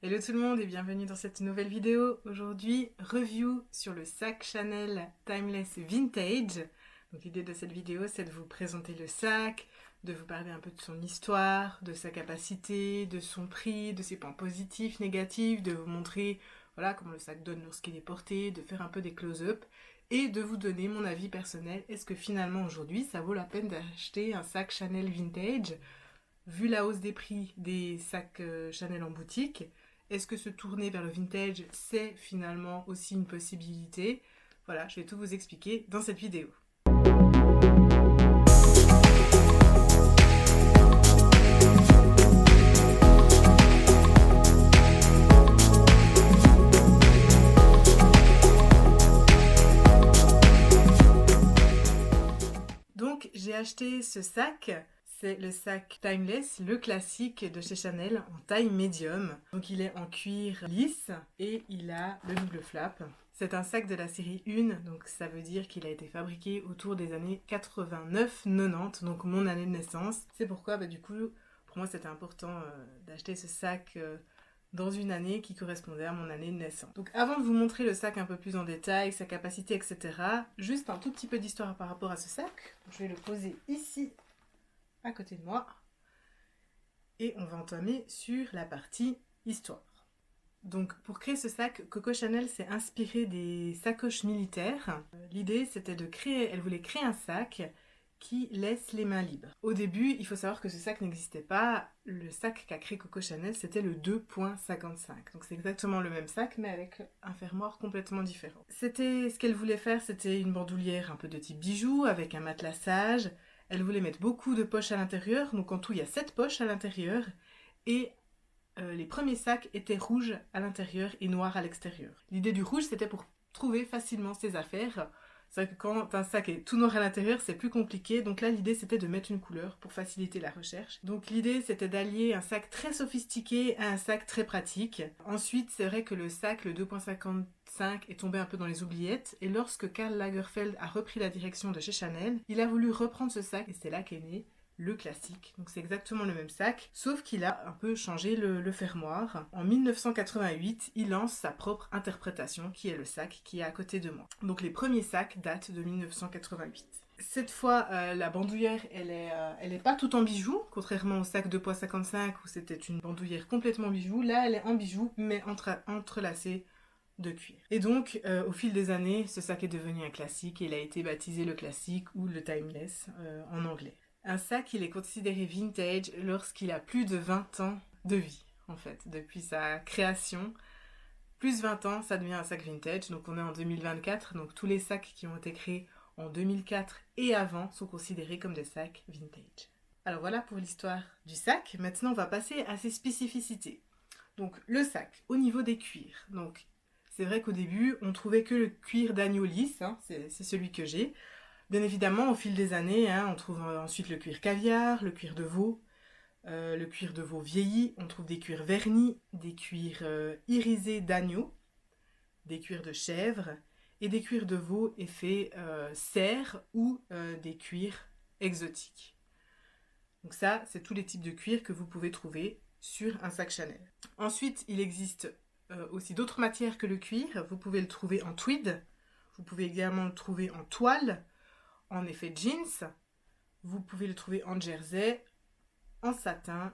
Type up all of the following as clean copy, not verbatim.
Hello tout le monde et bienvenue dans cette nouvelle vidéo. Aujourd'hui, review sur le sac Chanel Timeless Vintage. Donc l'idée de cette vidéo, c'est de vous présenter le sac, de vous parler un peu de son histoire, de sa capacité, de son prix, de ses points positifs, négatifs, de vous montrer voilà, comment le sac donne lorsqu'il est porté, de faire un peu des close-up et de vous donner mon avis personnel. Est-ce que finalement aujourd'hui, ça vaut la peine d'acheter un sac Chanel Vintage vu la hausse des prix des sacs Chanel en boutique? Est-ce que se tourner vers le vintage, c'est finalement aussi une possibilité? Voilà, je vais tout vous expliquer dans cette vidéo. Donc, j'ai acheté ce sac. C'est le sac Timeless, le classique de chez Chanel, en taille médium. Donc il est en cuir lisse et il a le double flap. C'est un sac de la série 1, donc ça veut dire qu'il a été fabriqué autour des années 89-90, donc mon année de naissance. C'est pourquoi du coup, pour moi c'était important d'acheter ce sac dans une année qui correspondait à mon année de naissance. Donc avant de vous montrer le sac un peu plus en détail, sa capacité, etc., juste un tout petit peu d'histoire par rapport à ce sac. Je vais le poser ici à côté de moi et on va entamer sur la partie histoire. Donc pour créer ce sac, Coco Chanel s'est inspirée des sacoches militaires. L'idée c'était elle voulait créer un sac qui laisse les mains libres. Au début, il faut savoir que ce sac n'existait pas. Le sac qu'a créé Coco Chanel, c'était le 2.55. Donc c'est exactement le même sac, mais avec un fermoir complètement différent. Ce qu'elle voulait faire, c'était une bandoulière un peu de type bijou, avec un matelassage. Elle voulait mettre beaucoup de poches à l'intérieur, donc en tout il y a 7 poches à l'intérieur, et les premiers sacs étaient rouges à l'intérieur et noirs à l'extérieur. L'idée du rouge, c'était pour trouver facilement ses affaires. C'est vrai que quand un sac est tout noir à l'intérieur, c'est plus compliqué, donc là l'idée c'était de mettre une couleur pour faciliter la recherche. Donc l'idée c'était d'allier un sac très sophistiqué à un sac très pratique. Ensuite, c'est vrai que le sac, le 2.55, est tombé un peu dans les oubliettes, et lorsque Karl Lagerfeld a repris la direction de chez Chanel, il a voulu reprendre ce sac, et c'est là qu'est né le classique. Donc c'est exactement le même sac, sauf qu'il a un peu changé le fermoir. En 1988, il lance sa propre interprétation, qui est le sac qui est à côté de moi. Donc les premiers sacs datent de 1988. Cette fois, la bandoulière, elle est pas tout en bijoux, contrairement au sac 2.55 où c'était une bandoulière complètement bijoux. Là, elle est en bijoux, mais entrelacée de cuir. Et donc, au fil des années, ce sac est devenu un classique et il a été baptisé le classique ou le timeless en anglais. Un sac, il est considéré vintage lorsqu'il a plus de 20 ans de vie, en fait, depuis sa création. Plus 20 ans, ça devient un sac vintage, donc on est en 2024, donc tous les sacs qui ont été créés en 2004 et avant sont considérés comme des sacs vintage. Alors voilà pour l'histoire du sac. Maintenant, on va passer à ses spécificités. Donc le sac, au niveau des cuirs. Donc c'est vrai qu'au début, on trouvait que le cuir d'agneau lisse, hein, c'est celui que j'ai. Bien évidemment, au fil des années, on trouve ensuite le cuir caviar, le cuir de veau, le cuir de veau vieilli, on trouve des cuirs vernis, des cuirs irisés d'agneau, des cuirs de chèvre et des cuirs de veau effet serre ou des cuirs exotiques. Donc ça, c'est tous les types de cuirs que vous pouvez trouver sur un sac Chanel. Ensuite, il existe aussi d'autres matières que le cuir. Vous pouvez le trouver en tweed, vous pouvez également le trouver en toile, en effet jeans, vous pouvez le trouver en jersey, en satin,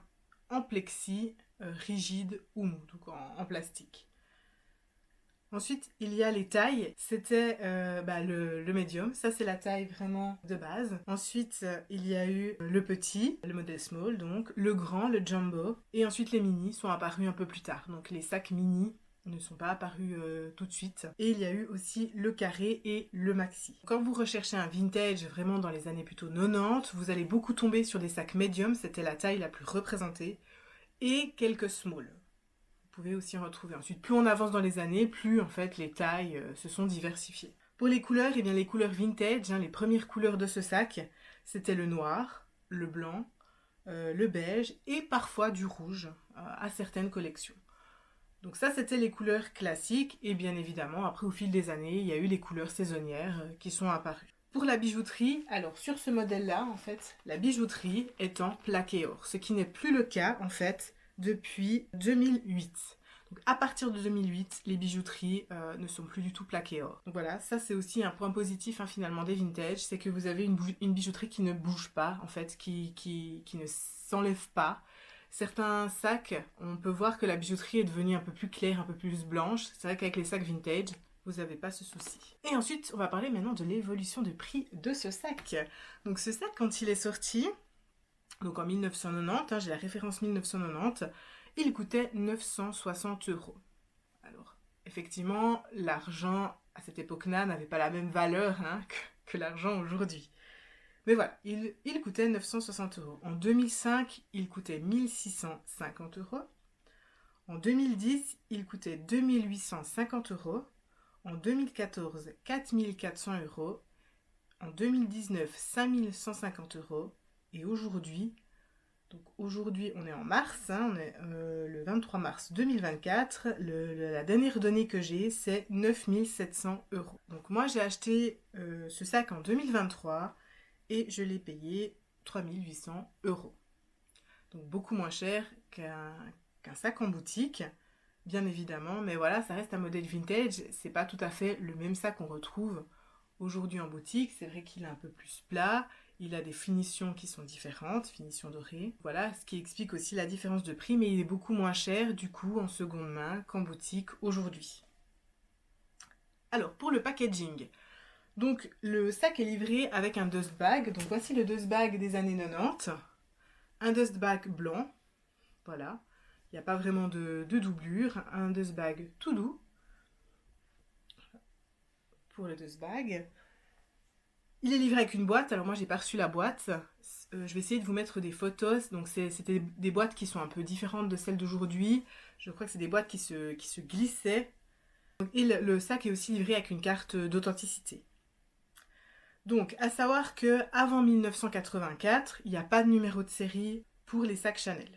en plexi, rigide ou mou, donc en plastique. Ensuite, il y a les tailles. C'était le médium. Ça, c'est la taille vraiment de base. Ensuite, il y a eu le petit, le modèle small, donc le grand, le jumbo. Et ensuite, les mini sont apparus un peu plus tard. Donc, les sacs mini ne sont pas apparus tout de suite. Et il y a eu aussi le carré et le maxi. Quand vous recherchez un vintage vraiment dans les années plutôt 90, vous allez beaucoup tomber sur des sacs médium. C'était la taille la plus représentée. Et quelques small. Vous pouvez aussi en retrouver. Ensuite, plus on avance dans les années, plus en fait les tailles se sont diversifiées. Pour les couleurs, eh bien les couleurs vintage, les premières couleurs de ce sac, c'était le noir, le blanc, le beige et parfois du rouge à certaines collections. Donc ça, c'était les couleurs classiques et bien évidemment, après au fil des années, il y a eu les couleurs saisonnières qui sont apparues. Pour la bijouterie, alors sur ce modèle-là, en fait, la bijouterie est en plaqué or, ce qui n'est plus le cas en fait depuis 2008. Donc à partir de 2008, les bijouteries ne sont plus du tout plaquées or. Donc voilà, ça c'est aussi un point positif finalement des vintage, c'est que vous avez une bijouterie qui ne bouge pas, en fait, qui ne s'enlève pas. Certains sacs, on peut voir que la bijouterie est devenue un peu plus claire, un peu plus blanche. C'est vrai qu'avec les sacs vintage, vous n'avez pas ce souci. Et ensuite, on va parler maintenant de l'évolution de prix de ce sac. Donc ce sac, quand il est sorti, donc en 1990, j'ai la référence 1990, il coûtait 960 €. Alors, effectivement, l'argent à cette époque-là n'avait pas la même valeur que l'argent aujourd'hui. Mais voilà, il coûtait 960 €. En 2005, il coûtait 1650 €. En 2010, il coûtait 2850 €. En 2014, 4400 €. En 2019, 5150 €. Et aujourd'hui, on est en mars, on est le 23 mars 2024. La dernière donnée que j'ai, c'est 9700 €. Donc moi, j'ai acheté ce sac en 2023 et je l'ai payé 3800 €. Donc beaucoup moins cher qu'un sac en boutique, bien évidemment. Mais voilà, ça reste un modèle vintage. C'est pas tout à fait le même sac qu'on retrouve aujourd'hui en boutique. C'est vrai qu'il est un peu plus plat. Il a des finitions qui sont différentes, finitions dorées. Voilà, ce qui explique aussi la différence de prix, mais il est beaucoup moins cher du coup en seconde main qu'en boutique aujourd'hui. Alors, pour le packaging, donc le sac est livré avec un dust bag. Donc voici le dust bag des années 90. Un dust bag blanc, voilà. Il n'y a pas vraiment de doublure. Un dust bag tout doux pour le dust bag. Il est livré avec une boîte, alors moi j'ai pas reçu la boîte. Je vais essayer de vous mettre des photos. Donc c'était des boîtes qui sont un peu différentes de celles d'aujourd'hui. Je crois que c'est des boîtes qui se glissaient. Et le sac est aussi livré avec une carte d'authenticité. Donc à savoir que avant 1984, il n'y a pas de numéro de série pour les sacs Chanel.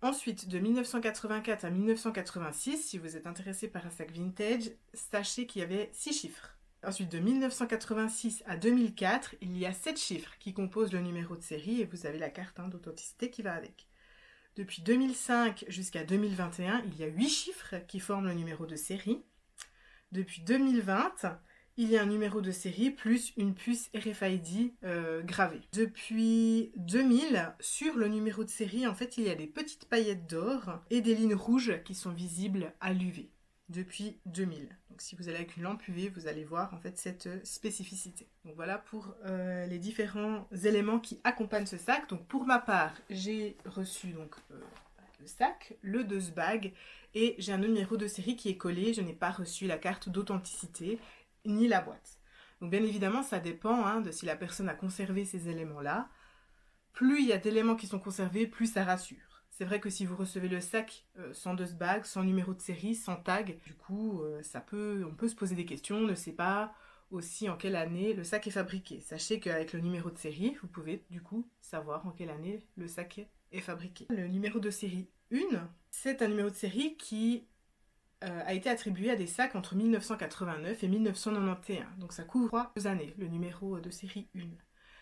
Ensuite, de 1984 à 1986, si vous êtes intéressé par un sac vintage, sachez qu'il y avait 6 chiffres. Ensuite, de 1986 à 2004, il y a 7 chiffres qui composent le numéro de série et vous avez la carte d'authenticité qui va avec. Depuis 2005 jusqu'à 2021, il y a 8 chiffres qui forment le numéro de série. Depuis 2020, il y a un numéro de série plus une puce RFID gravée. Depuis 2000, sur le numéro de série, en fait, il y a des petites paillettes d'or et des lignes rouges qui sont visibles à l'UV. Depuis 2000. Donc si vous allez avec une lampe UV, vous allez voir en fait cette spécificité. Donc voilà pour les différents éléments qui accompagnent ce sac. Donc pour ma part, j'ai reçu donc le sac, le dust bag et j'ai un numéro de série qui est collé. Je n'ai pas reçu la carte d'authenticité ni la boîte. Donc bien évidemment, ça dépend de si la personne a conservé ces éléments-là. Plus il y a d'éléments qui sont conservés, plus ça rassure. C'est vrai que si vous recevez le sac sans dust bag, sans numéro de série, sans tag, du coup, on peut se poser des questions, on ne sait pas aussi en quelle année le sac est fabriqué. Sachez qu'avec le numéro de série, vous pouvez du coup savoir en quelle année le sac est fabriqué. Le numéro de série 1, c'est un numéro de série qui a été attribué à des sacs entre 1989 et 1991. Donc ça couvre 3 années, le numéro de série 1.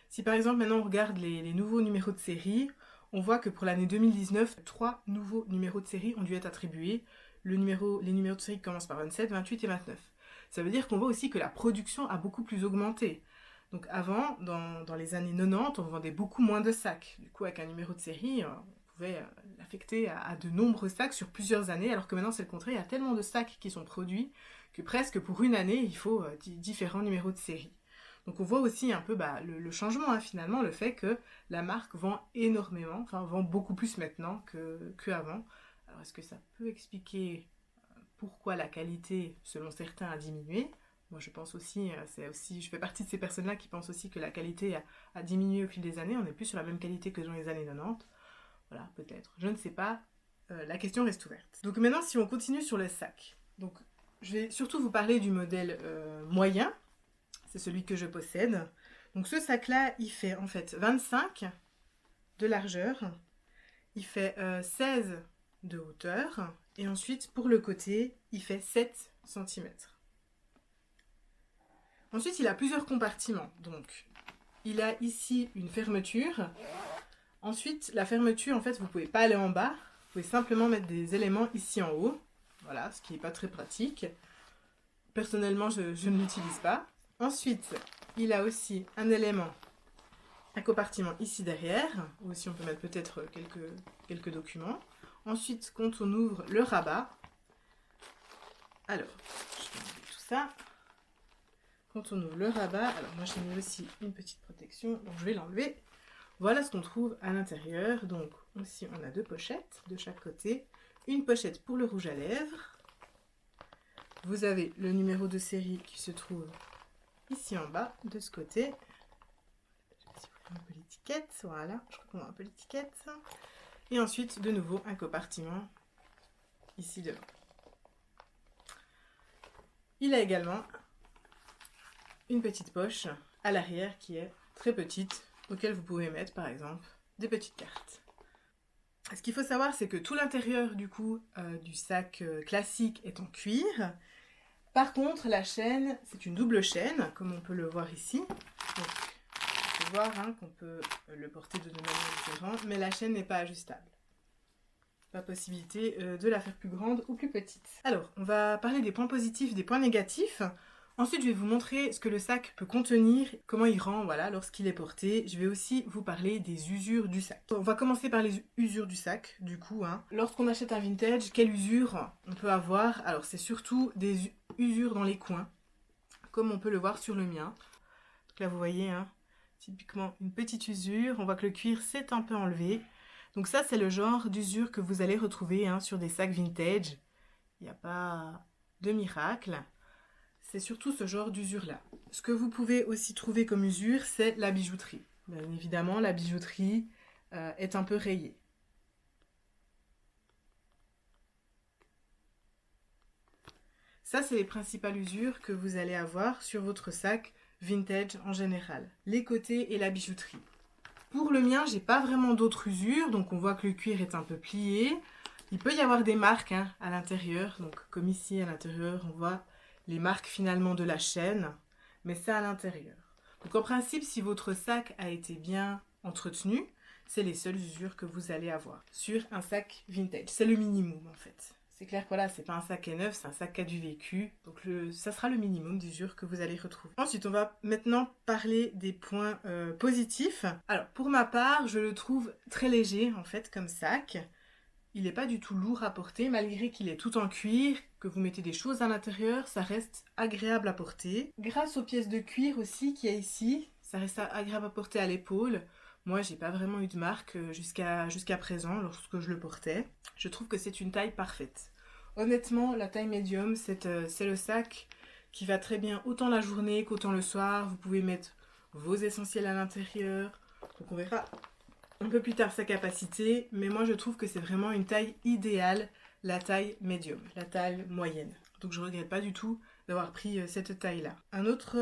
Si par exemple maintenant on regarde les nouveaux numéros de série, on voit que pour l'année 2019, 3 nouveaux numéros de série ont dû être attribués. Les numéros de série commencent par 27, 28 et 29. Ça veut dire qu'on voit aussi que la production a beaucoup plus augmenté. Donc avant, dans les années 90, on vendait beaucoup moins de sacs. Du coup, avec un numéro de série, on pouvait l'affecter à de nombreux sacs sur plusieurs années, alors que maintenant c'est le contraire, il y a tellement de sacs qui sont produits que presque pour une année, il faut différents numéros de série. Donc on voit aussi un peu le changement finalement, le fait que la marque vend énormément, vend beaucoup plus maintenant qu'avant. Alors est-ce que ça peut expliquer pourquoi la qualité, selon certains, a diminué ? Moi je pense aussi, je fais partie de ces personnes-là qui pensent aussi que la qualité a diminué au fil des années, on n'est plus sur la même qualité que dans les années 90. Voilà, peut-être, je ne sais pas, la question reste ouverte. Donc maintenant si on continue sur le sac, donc je vais surtout vous parler du modèle moyen. C'est celui que je possède. Donc ce sac-là, il fait en fait 25 de largeur. Il fait 16 de hauteur. Et ensuite, pour le côté, il fait 7 cm. Ensuite, il a plusieurs compartiments. Donc, il a ici une fermeture. Ensuite, la fermeture, en fait, vous ne pouvez pas aller en bas. Vous pouvez simplement mettre des éléments ici en haut. voilà, ce qui n'est pas très pratique. Personnellement, je ne l'utilise pas. Ensuite, il a aussi un élément, un compartiment ici derrière, où aussi on peut mettre peut-être quelques documents. Ensuite, quand on ouvre le rabat, alors, je vais enlever tout ça. Quand on ouvre le rabat, alors moi j'ai mis aussi une petite protection, donc je vais l'enlever. Voilà ce qu'on trouve à l'intérieur. Donc aussi on a 2 pochettes de chaque côté. Une pochette pour le rouge à lèvres. Vous avez le numéro de série qui se trouve ici en bas, de ce côté. Je vais ouvrir un peu l'étiquette, voilà, je crois qu'on voit un peu l'étiquette. Et ensuite, de nouveau, un compartiment ici devant. Il a également une petite poche à l'arrière qui est très petite, auquel vous pouvez mettre par exemple des petites cartes. Ce qu'il faut savoir, c'est que tout l'intérieur du coup du sac classique est en cuir. Par contre, la chaîne, c'est une double chaîne, comme on peut le voir ici. Donc, on peut voir qu'on peut le porter de 2 manières différentes, mais la chaîne n'est pas ajustable. Pas possibilité de la faire plus grande ou plus petite. Alors, on va parler des points positifs, des points négatifs. Ensuite, je vais vous montrer ce que le sac peut contenir, comment il rend voilà, lorsqu'il est porté. Je vais aussi vous parler des usures du sac. On va commencer par les usures du sac, du coup. Lorsqu'on achète un vintage, quelle usure on peut avoir? Alors, c'est surtout des usures dans les coins, comme on peut le voir sur le mien. Donc là, vous voyez, typiquement une petite usure. On voit que le cuir s'est un peu enlevé. Donc ça, c'est le genre d'usure que vous allez retrouver sur des sacs vintage. Il n'y a pas de miracle. C'est surtout ce genre d'usure-là. Ce que vous pouvez aussi trouver comme usure, c'est la bijouterie. Bien évidemment, la bijouterie est un peu rayée. Ça, c'est les principales usures que vous allez avoir sur votre sac vintage en général. Les côtés et la bijouterie. Pour le mien, j'ai pas vraiment d'autres usures, donc on voit que le cuir est un peu plié. Il peut y avoir des marques à l'intérieur, donc comme ici à l'intérieur, on voit les marques finalement de la chaîne, mais c'est à l'intérieur. Donc en principe, si votre sac a été bien entretenu, c'est les seules usures que vous allez avoir sur un sac vintage. C'est le minimum en fait. C'est clair que voilà, c'est pas un sac qui est neuf, c'est un sac qui a du vécu. Donc ça sera le minimum d'usures que vous allez retrouver. Ensuite, on va maintenant parler des points positifs. Alors pour ma part, je le trouve très léger en fait comme sac. Il n'est pas du tout lourd à porter, malgré qu'il est tout en cuir, que vous mettez des choses à l'intérieur, ça reste agréable à porter. Grâce aux pièces de cuir aussi qu'il y a ici, ça reste agréable à porter à l'épaule. Moi, j'ai pas vraiment eu de marque jusqu'à présent lorsque je le portais. Je trouve que c'est une taille parfaite. Honnêtement, la taille médium, c'est le sac qui va très bien autant la journée qu'autant le soir. Vous pouvez mettre vos essentiels à l'intérieur. Donc on verra un peu plus tard sa capacité, mais moi je trouve que c'est vraiment une taille idéale, la taille médium, la taille moyenne. Donc je regrette pas du tout d'avoir pris cette taille-là. Un autre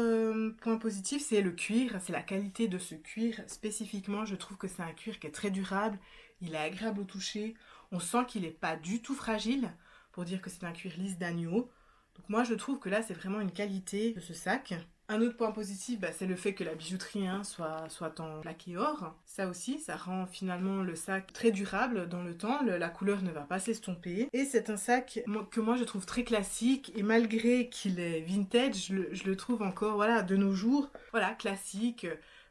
point positif, c'est le cuir, c'est la qualité de ce cuir. Spécifiquement, je trouve que c'est un cuir qui est très durable, il est agréable au toucher, on sent qu'il n'est pas du tout fragile, pour dire que c'est un cuir lisse d'agneau. Donc moi je trouve que là c'est vraiment une qualité de ce sac. Un autre point positif, c'est le fait que la bijouterie soit en plaqué or. Ça aussi, ça rend finalement le sac très durable dans le temps. La couleur ne va pas s'estomper. Et c'est un sac que moi je trouve très classique. Et malgré qu'il est vintage, je le trouve encore, voilà, de nos jours, voilà, classique,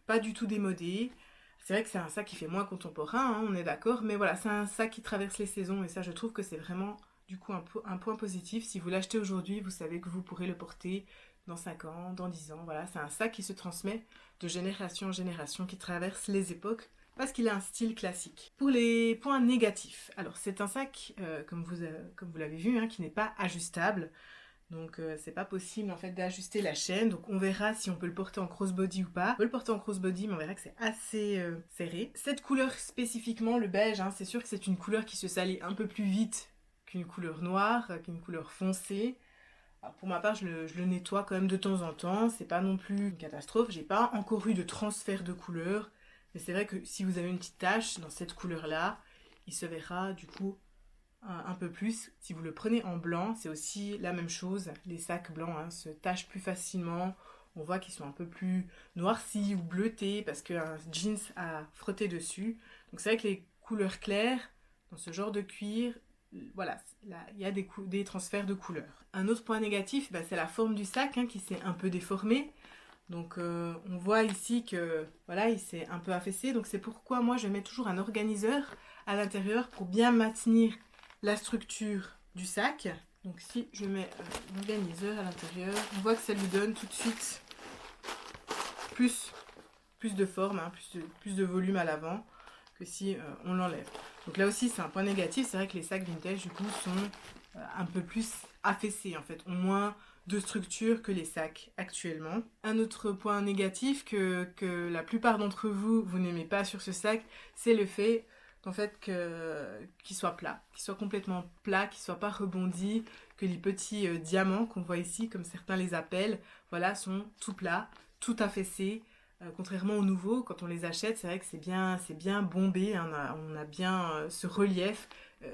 pas du tout démodé. C'est vrai que c'est un sac qui fait moins contemporain, on est d'accord. Mais voilà, c'est un sac qui traverse les saisons. Et ça, je trouve que c'est vraiment, du coup, un point positif. Si vous l'achetez aujourd'hui, vous savez que vous pourrez le porter dans 5 ans, dans 10 ans, voilà, c'est un sac qui se transmet de génération en génération, qui traverse les époques, parce qu'il a un style classique. Pour les points négatifs, alors c'est un sac, comme vous l'avez vu, qui n'est pas ajustable, donc c'est pas possible en fait d'ajuster la chaîne, donc on verra si on peut le porter en crossbody ou pas. On peut le porter en crossbody, mais on verra que c'est assez serré. Cette couleur spécifiquement, le beige, c'est sûr que c'est une couleur qui se salit un peu plus vite qu'une couleur noire, qu'une couleur foncée. Alors pour ma part, je le nettoie quand même de temps en temps, c'est pas non plus une catastrophe, j'ai pas encore eu de transfert de couleur, mais c'est vrai que si vous avez une petite tache dans cette couleur-là, il se verra du coup un peu plus. Si vous le prenez en blanc, c'est aussi la même chose, les sacs blancs se tachent plus facilement, on voit qu'ils sont un peu plus noircis ou bleutés parce qu'un jeans a frotté dessus. Donc c'est vrai que les couleurs claires, dans ce genre de cuir, voilà, là, il y a des transferts de couleurs. Un autre point négatif, c'est la forme du sac qui s'est un peu déformée. Donc on voit ici que voilà, il s'est un peu affaissé. Donc c'est pourquoi moi je mets toujours un organiseur à l'intérieur pour bien maintenir la structure du sac. Donc si je mets un organiseur à l'intérieur, on voit que ça lui donne tout de suite plus de forme, plus de volume à l'avant que si on l'enlève. Donc là aussi c'est un point négatif, c'est vrai que les sacs vintage du coup sont un peu plus affaissés en fait, ont moins de structure que les sacs actuellement. Un autre point négatif que la plupart d'entre vous n'aimez pas sur ce sac, c'est le fait qu'en fait qu'il soit plat, qu'il soit complètement plat, qu'il soit pas rebondi, que les petits diamants qu'on voit ici, comme certains les appellent, voilà, sont tout plats, tout affaissés. Contrairement aux nouveaux, quand on les achète, c'est vrai que c'est bien bombé, hein, on a bien ce relief,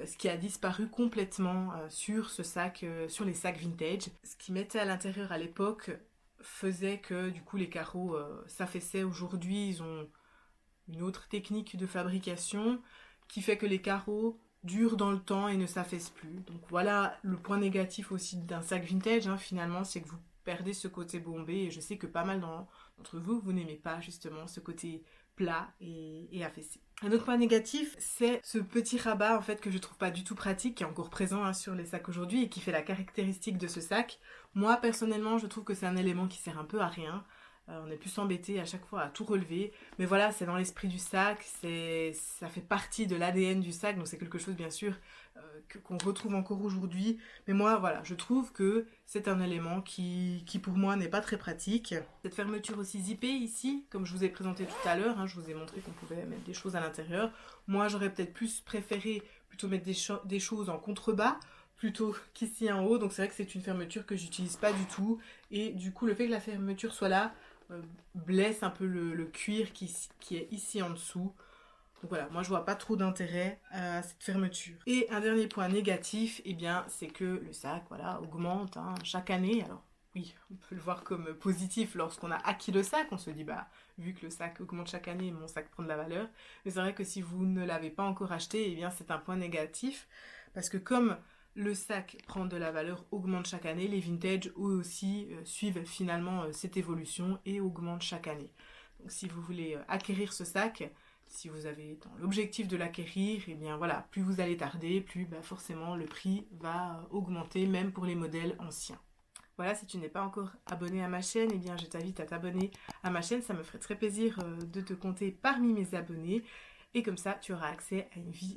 ce qui a disparu complètement sur ce sac, sur les sacs vintage. Ce qu'ils mettaient à l'intérieur à l'époque faisait que du coup les carreaux s'affaissaient. Aujourd'hui, ils ont une autre technique de fabrication qui fait que les carreaux durent dans le temps et ne s'affaissent plus. Donc voilà le point négatif aussi d'un sac vintage, hein, finalement, c'est que vous perdez ce côté bombé, et je sais que pas mal d'entre vous n'aimez pas justement ce côté plat et affaissé. Un autre point négatif, c'est ce petit rabat en fait que je trouve pas du tout pratique, qui est encore présent sur les sacs aujourd'hui et qui fait la caractéristique de ce sac. Moi personnellement, je trouve que c'est un élément qui sert un peu à rien. On est plus embêté à chaque fois à tout relever, mais voilà, c'est dans l'esprit du sac, ça fait partie de l'ADN du sac, donc c'est quelque chose bien sûr qu'on retrouve encore aujourd'hui. Mais moi, voilà, je trouve que c'est un élément qui pour moi n'est pas très pratique. Cette fermeture aussi zippée ici, comme je vous ai présenté tout à l'heure, hein, je vous ai montré qu'on pouvait mettre des choses à l'intérieur. Moi, j'aurais peut-être plus préféré plutôt mettre des choses en contrebas plutôt qu'ici en haut. Donc c'est vrai que c'est une fermeture que j'utilise pas du tout. Et du coup, le fait que la fermeture soit là blesse un peu le cuir qui est ici en dessous. Donc voilà, moi je vois pas trop d'intérêt à cette fermeture. Et un dernier point négatif, c'est que le sac augmente chaque année. Alors oui, on peut le voir comme positif lorsqu'on a acquis le sac. On se dit, vu que le sac augmente chaque année, mon sac prend de la valeur. Mais c'est vrai que si vous ne l'avez pas encore acheté, c'est un point négatif. Parce que comme le sac prend de la valeur, augmente chaque année, les vintage eux aussi suivent finalement cette évolution et augmentent chaque année. Donc si vous voulez acquérir ce sac, si vous avez dans l'objectif de l'acquérir, plus vous allez tarder, plus forcément le prix va augmenter, même pour les modèles anciens. Voilà, si tu n'es pas encore abonné à ma chaîne, je t'invite à t'abonner à ma chaîne, ça me ferait très plaisir de te compter parmi mes abonnés. Et comme ça, tu auras accès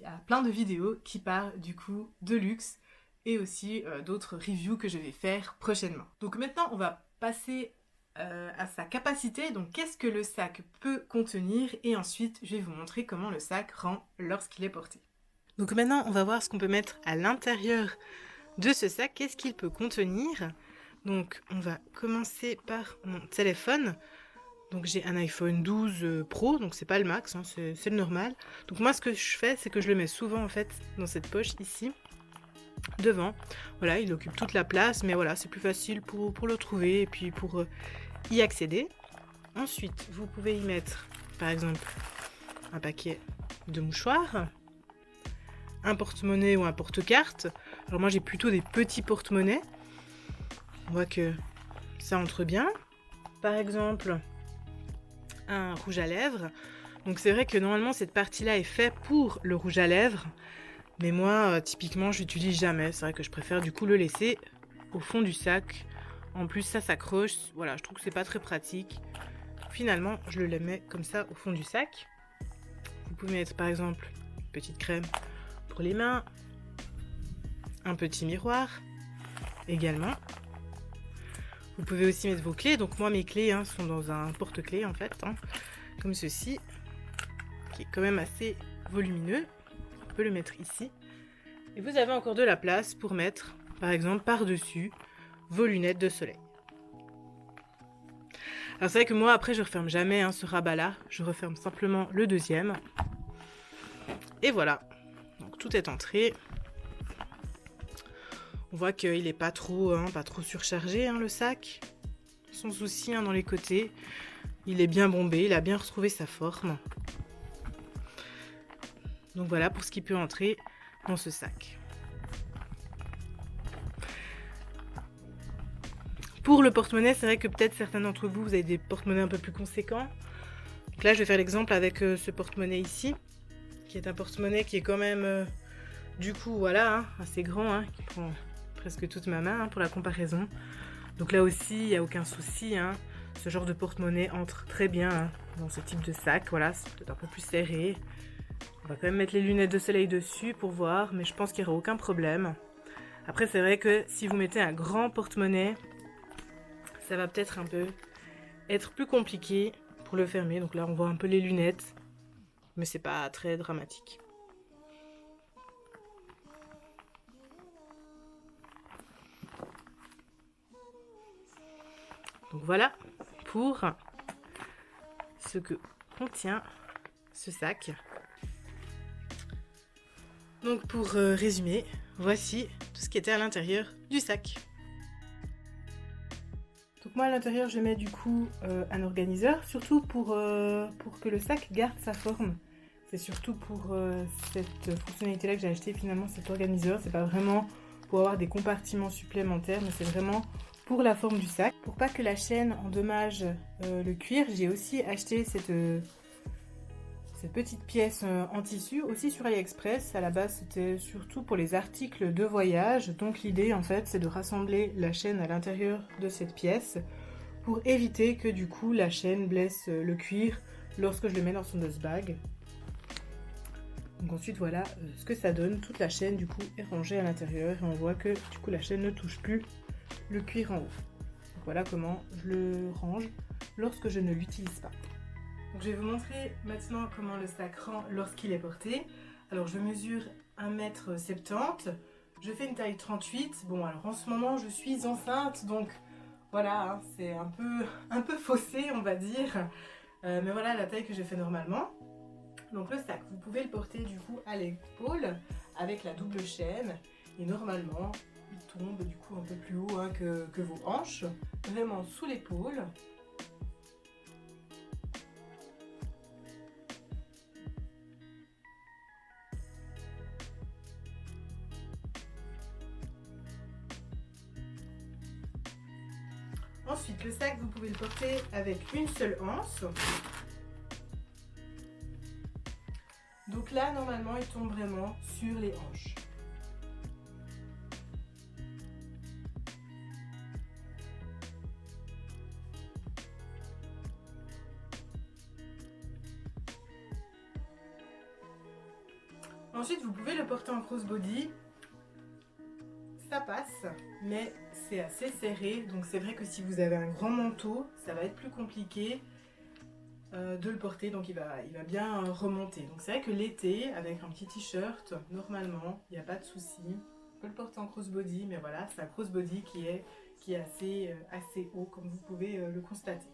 à plein de vidéos qui parlent du coup de luxe et aussi d'autres reviews que je vais faire prochainement. Donc maintenant, on va passer à sa capacité. Donc qu'est-ce que le sac peut contenir, et ensuite, je vais vous montrer comment le sac rend lorsqu'il est porté. Donc maintenant, on va voir ce qu'on peut mettre à l'intérieur de ce sac. Qu'est-ce qu'il peut contenir? Donc on va commencer par mon téléphone. Donc j'ai un iPhone 12 Pro, donc c'est pas le max, c'est le normal. Donc moi ce que je fais, c'est que je le mets souvent en fait dans cette poche ici, devant. Voilà, il occupe toute la place, mais voilà, c'est plus facile pour le trouver et puis pour y accéder. Ensuite, vous pouvez y mettre par exemple un paquet de mouchoirs, un porte-monnaie ou un porte-carte. Alors moi j'ai plutôt des petits porte-monnaies. On voit que ça entre bien. Par exemple, un rouge à lèvres. Donc c'est vrai que normalement cette partie-là est faite pour le rouge à lèvres, mais moi typiquement je l'utilise jamais. C'est vrai que je préfère du coup le laisser au fond du sac. En plus ça s'accroche, voilà, je trouve que c'est pas très pratique. Finalement je le mets comme ça au fond du sac. Vous pouvez mettre par exemple une petite crème pour les mains, un petit miroir également. Vous pouvez aussi mettre vos clés. Donc moi mes clés sont dans un porte-clés en fait, comme ceci, qui est quand même assez volumineux. On peut le mettre ici. Et vous avez encore de la place pour mettre, par exemple, par-dessus vos lunettes de soleil. Alors c'est vrai que moi après je referme jamais ce rabat-là. Je referme simplement le deuxième. Et voilà. Donc tout est entré. On voit qu'il n'est pas trop surchargé le sac, sans souci dans les côtés. Il est bien bombé, il a bien retrouvé sa forme. Donc voilà pour ce qui peut entrer dans ce sac. Pour le porte-monnaie, c'est vrai que peut-être certains d'entre vous, vous avez des porte-monnaies un peu plus conséquents. Donc là, je vais faire l'exemple avec ce porte-monnaie ici, qui est un porte-monnaie qui est quand même, du coup, voilà, hein, assez grand, hein, qui prend presque toute ma main, hein, pour la comparaison. Donc là aussi, il n'y a aucun souci, hein. Ce genre de porte-monnaie entre très bien, hein, dans ce type de sac. Voilà, c'est peut-être un peu plus serré. On va quand même mettre les lunettes de soleil dessus pour voir, mais je pense qu'il n'y aura aucun problème. Après, c'est vrai que si vous mettez un grand porte-monnaie, ça va peut-être un peu être plus compliqué pour le fermer. Donc là, on voit un peu les lunettes, mais c'est pas très dramatique. Donc voilà pour ce que contient ce sac. Donc pour résumer, voici tout ce qui était à l'intérieur du sac. Donc moi à l'intérieur je mets du coup un organiseur, surtout pour que le sac garde sa forme. C'est surtout pour cette fonctionnalité là que j'ai acheté finalement cet organiseur. C'est pas vraiment pour avoir des compartiments supplémentaires, mais c'est vraiment pour la forme du sac. Pour pas que la chaîne endommage le cuir, j'ai aussi acheté cette petite pièce en tissu, aussi sur AliExpress. À la base, c'était surtout pour les articles de voyage. Donc l'idée, en fait, c'est de rassembler la chaîne à l'intérieur de cette pièce pour éviter que, du coup, la chaîne blesse le cuir lorsque je le mets dans son dust bag. Donc ensuite, voilà ce que ça donne. Toute la chaîne, du coup, est rangée à l'intérieur et on voit que, du coup, la chaîne ne touche plus le cuir en haut. Donc voilà comment je le range lorsque je ne l'utilise pas. Donc je vais vous montrer maintenant comment le sac rend lorsqu'il est porté. Alors je mesure 1,70 m, je fais une taille 38. Bon alors en ce moment je suis enceinte, donc voilà, hein, c'est un peu faussé on va dire. Mais voilà la taille que je fais normalement. Donc le sac, vous pouvez le porter du coup à l'épaule avec la double chaîne. Et normalement il tombe du coup un peu plus haut, hein, que vos hanches, vraiment sous l'épaule. Ensuite, le sac, vous pouvez le porter avec une seule anse. Donc là, normalement, il tombe vraiment sur les hanches. Ensuite, vous pouvez le porter en crossbody. Ça passe, mais c'est assez serré. Donc c'est vrai que si vous avez un grand manteau, ça va être plus compliqué de le porter. Donc il va bien remonter. Donc c'est vrai que l'été, avec un petit t-shirt, normalement, il n'y a pas de souci. On peut le porter en crossbody, mais voilà, c'est un crossbody qui est assez haut, comme vous pouvez le constater.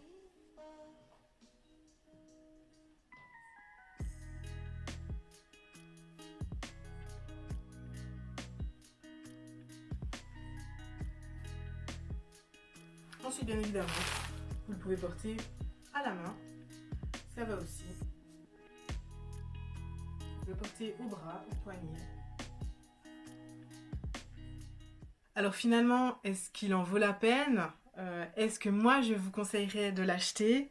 Ensuite, bien évidemment, vous le pouvez porter à la main, ça va aussi. Vous le porter au bras, au poignet. Alors finalement, est-ce qu'il en vaut la peine? Est-ce que moi je vous conseillerais de l'acheter?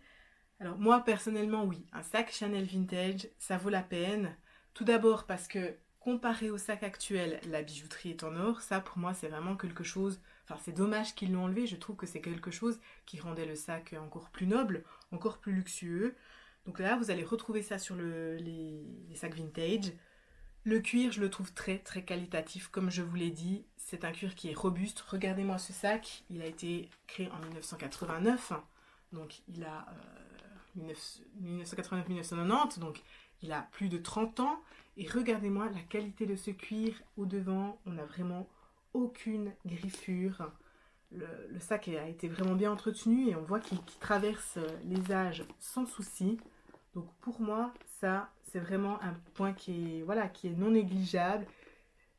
Alors moi personnellement oui, un sac Chanel vintage, ça vaut la peine. Tout d'abord parce que comparé au sac actuel, la bijouterie est en or. Ça pour moi c'est vraiment quelque chose, enfin c'est dommage qu'ils l'ont enlevé, je trouve que c'est quelque chose qui rendait le sac encore plus noble, encore plus luxueux. Donc là vous allez retrouver ça sur les sacs vintage. Le cuir, je le trouve très très qualitatif, comme je vous l'ai dit. C'est un cuir qui est robuste. Regardez-moi ce sac, il a été créé en 1989. Donc il a 1989-1990, donc il a plus de 30 ans. Et regardez-moi la qualité de ce cuir au devant. On n'a vraiment aucune griffure. Le sac a été vraiment bien entretenu et on voit qu'il traverse les âges sans souci. Donc pour moi, ça, c'est vraiment un point qui est non négligeable.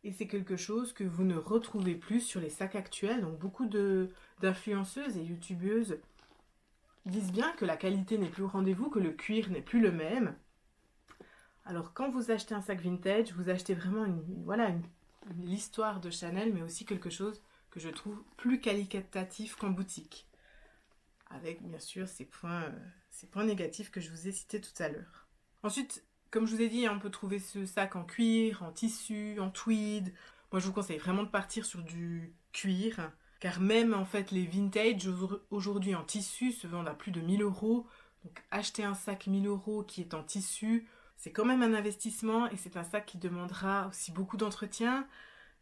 Et c'est quelque chose que vous ne retrouvez plus sur les sacs actuels. Donc beaucoup d'influenceuses et youtubeuses disent bien que la qualité n'est plus au rendez-vous, que le cuir n'est plus le même. Alors quand vous achetez un sac vintage, vous achetez vraiment l'histoire de Chanel, mais aussi quelque chose que je trouve plus qualitatif qu'en boutique. Avec bien sûr ces points négatifs que je vous ai cités tout à l'heure. Ensuite, comme je vous ai dit, on peut trouver ce sac en cuir, en tissu, en tweed. Moi je vous conseille vraiment de partir sur du cuir, car même en fait les vintage aujourd'hui en tissu se vendent à plus de 1000 €. Donc acheter un sac 1000 € qui est en tissu, c'est quand même un investissement et c'est un sac qui demandera aussi beaucoup d'entretien.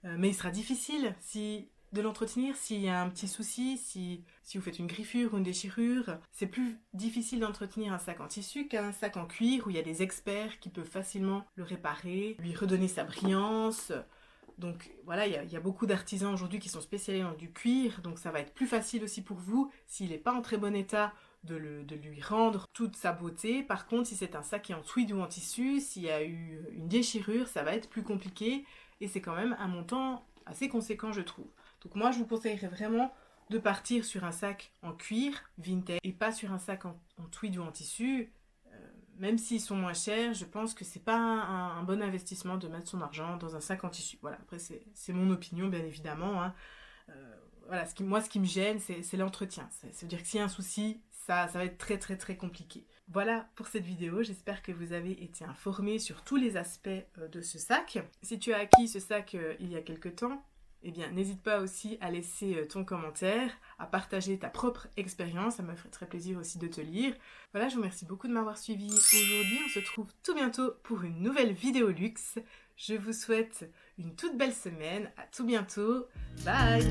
Mais il sera difficile de l'entretenir s'il y a un petit souci, si vous faites une griffure ou une déchirure. C'est plus difficile d'entretenir un sac en tissu qu'un sac en cuir où il y a des experts qui peuvent facilement le réparer, lui redonner sa brillance. Donc voilà, il y a beaucoup d'artisans aujourd'hui qui sont spécialisés dans du cuir, donc ça va être plus facile aussi pour vous, s'il n'est pas en très bon état, de lui rendre toute sa beauté. Par contre, si c'est un sac qui est en tweed ou en tissu, s'il y a eu une déchirure, ça va être plus compliqué et c'est quand même un montant assez conséquent, je trouve. Donc moi, je vous conseillerais vraiment de partir sur un sac en cuir, vintage, et pas sur un sac en tweed ou en tissu. Même s'ils sont moins chers, je pense que c'est pas un bon investissement de mettre son argent dans un sac en tissu. Voilà, après c'est mon opinion, bien évidemment. Hein. Voilà, ce qui me gêne, c'est l'entretien. Ça veut dire que s'il y a un souci, ça va être très très très compliqué. Voilà pour cette vidéo, j'espère que vous avez été informés sur tous les aspects de ce sac. Si tu as acquis ce sac il y a quelque temps, eh bien n'hésite pas aussi à laisser ton commentaire, à partager ta propre expérience, ça me ferait très plaisir aussi de te lire. Voilà, je vous remercie beaucoup de m'avoir suivi aujourd'hui, on se retrouve tout bientôt pour une nouvelle vidéo luxe. Je vous souhaite une toute belle semaine, à tout bientôt, bye!